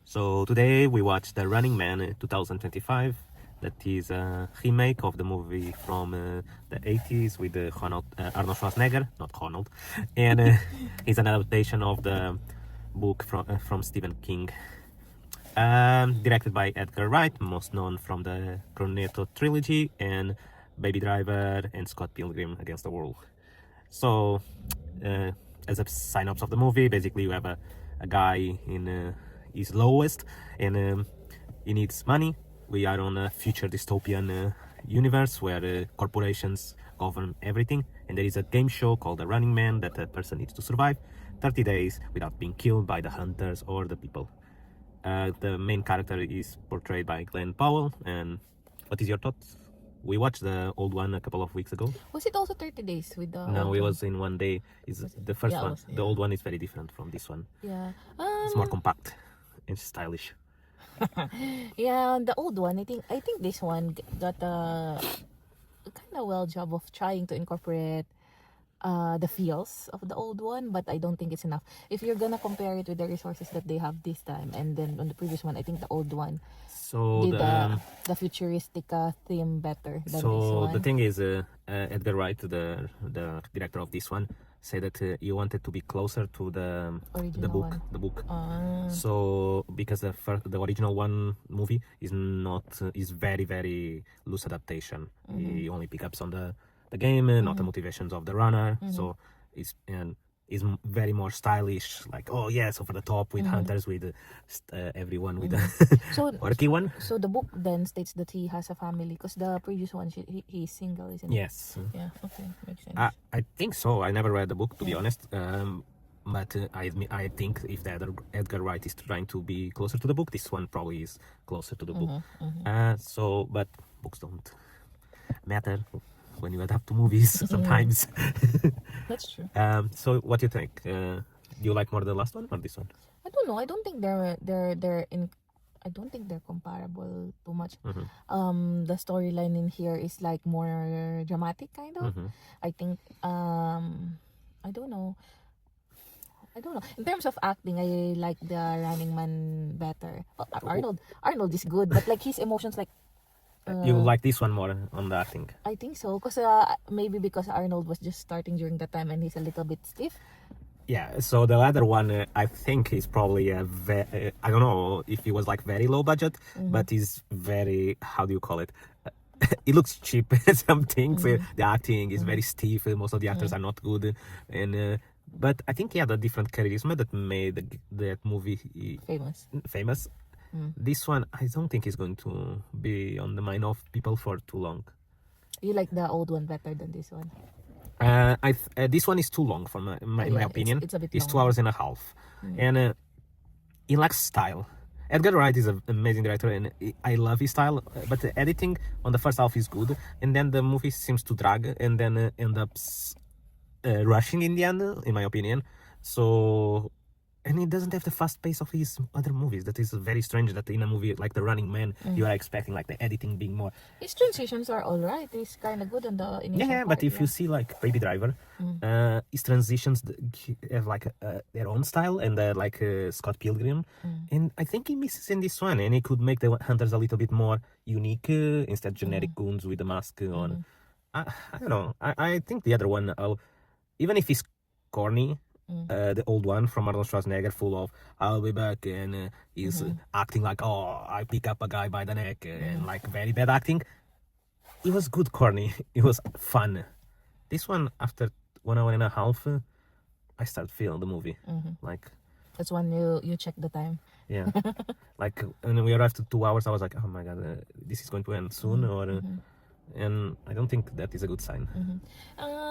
So today we watched The Running Man 2025. That is a remake of the movie from the 80s with Arnold Schwarzenegger, not Arnold, and it's an adaptation of the book from Stephen King. Directed by Edgar Wright, most known from the Cornetto trilogy and Baby Driver and Scott Pilgrim Against the World. So, as a synopsis of the movie, basically you have a guy in his lowest and he needs money. We are on a future dystopian universe where corporations govern everything, and there is a game show called The Running Man that a person needs to survive 30 days without being killed by the hunters or the people. The main character is portrayed by Glen Powell. And what is your thoughts? We watched the old one a couple of weeks ago. Was it also 30 days with the No, old it one? was in one day. Is the first Yeah, it one. was, The yeah. old one is very different from this one. Yeah. It's more compact and stylish. Yeah, the old one. I think this one got a kind of well job of trying to incorporate the feels of the old one, but I don't think it's enough. If you're gonna compare it with the resources that they have this time, and then on the previous one, I think the old one So did the futuristic theme better than this so one. the thing is, Edgar Wright, the director of this one, said that he wanted to be closer to the Original book. one. The book. Ah. So because the original one movie is not is very very loose adaptation. He only pick ups on the game, not the motivations of the runner. So it's very more stylish, like so for the top with hunters with everyone with the So orky one. So the book then states that he has a family, because the previous one he's single, isn't it? Yes. Yeah. Okay, makes sense. I think so. I never read the book, to be honest. But I think if the Edgar Wright is trying to be closer to the book, this one probably is closer to the book. But books don't matter when you adapt to movies sometimes. That's true. So what do you think? Do you like more the last one or this one? I don't know. I don't think they're in. I don't think they're comparable too much. The storyline in here is like more dramatic, kind of. I think. I don't know. In terms of acting, I like the Running Man better. Well, Arnold is good, but like his emotions, like. You like this one more on the acting? I think so, because maybe because Arnold was just starting during that time and he's a little bit stiff. Yeah, so the other one I think is probably I don't know if it was like very low budget, but is very, how do you call it? It looks cheap. Some things the acting is very stiff. Most of the actors are not good, and but I think he had a different charisma that made that movie famous. This one I don't think is going to be on the mind of people for too long. You like the old one better than this one? This one is too long for my opinion. It's a bit It's long. 2 hours and a half, and it lacks style. Edgar Wright is an amazing director, and I love his style. But the editing on the first half is good, and then the movie seems to drag, and then end up rushing in the end, in my opinion. So. And it doesn't have the fast pace of his other movies. That is very strange that in a movie like The Running Man, you are expecting like the editing being more. His transitions are alright. He's kind of good on the initial part, But if you see like Baby Driver, his transitions have like their own style, and like Scott Pilgrim. And I think he misses in this one, and he could make the hunters a little bit more unique instead generic goons with the mask on. I don't know. I think the other one, even if it's corny, the old one from Arnold Schwarzenegger, full of "I'll be back," and he's acting like I pick up a guy by the neck and like very bad acting. It was good corny. It was fun. This one, after 1 hour and a half, I started feeling the movie. Like that's when you check the time. Yeah, like when we arrived at 2 hours, I was like, oh my god, this is going to end soon, and I don't think that is a good sign.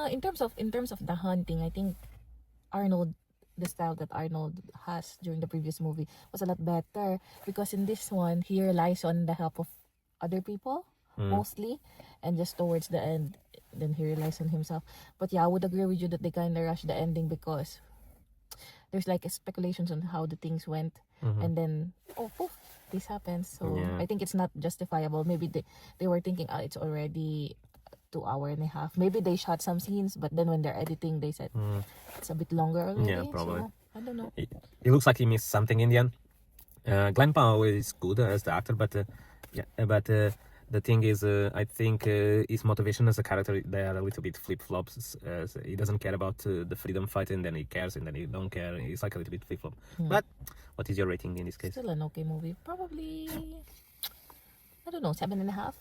In terms of the hunting, I think the style that Arnold has during the previous movie was a lot better, because in this one he relies on the help of other people mostly, and just towards the end then he relies on himself. But yeah, I would agree with you that they kind of rushed the ending, because there's like speculations on how the things went, and then poof, this happens. So I think it's not justifiable. Maybe they were thinking it's already 2 hour and a half. Maybe they shot some scenes, but then when they're editing, they said it's a bit longer already. Yeah, probably. So, I don't know. It looks like he missed something in the end. Glen Powell is good as the actor, but the thing is, I think his motivation as a character, they are a little bit flip-flops. He doesn't care about the freedom fight, and then he cares, and then he don't care. He's like a little bit flip-flop. But what is your rating in this case? Still an okay movie. Probably, I don't know, 7.5.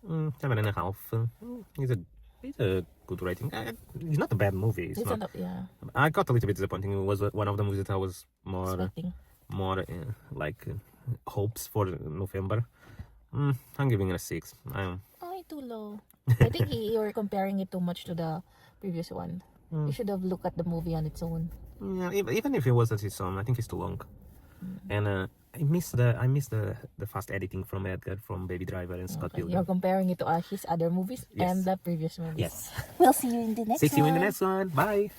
7.5. It's a good rating. It's not a bad movie. It's not. Yeah. I got a little bit disappointing. It was one of the movies that I was Expecting. more hopes for November. I'm giving it a 6. Only too low. I think you're comparing it too much to the previous one. You should have looked at the movie on its own. Yeah, even if it was at its own, I think it's too long. And I miss the fast editing from Edgar, from Baby Driver and Scott Pilgrim. You're comparing it to his other movies Yes. and the previous movies. Yes. We'll see you in the next See you in the one. next one. Bye.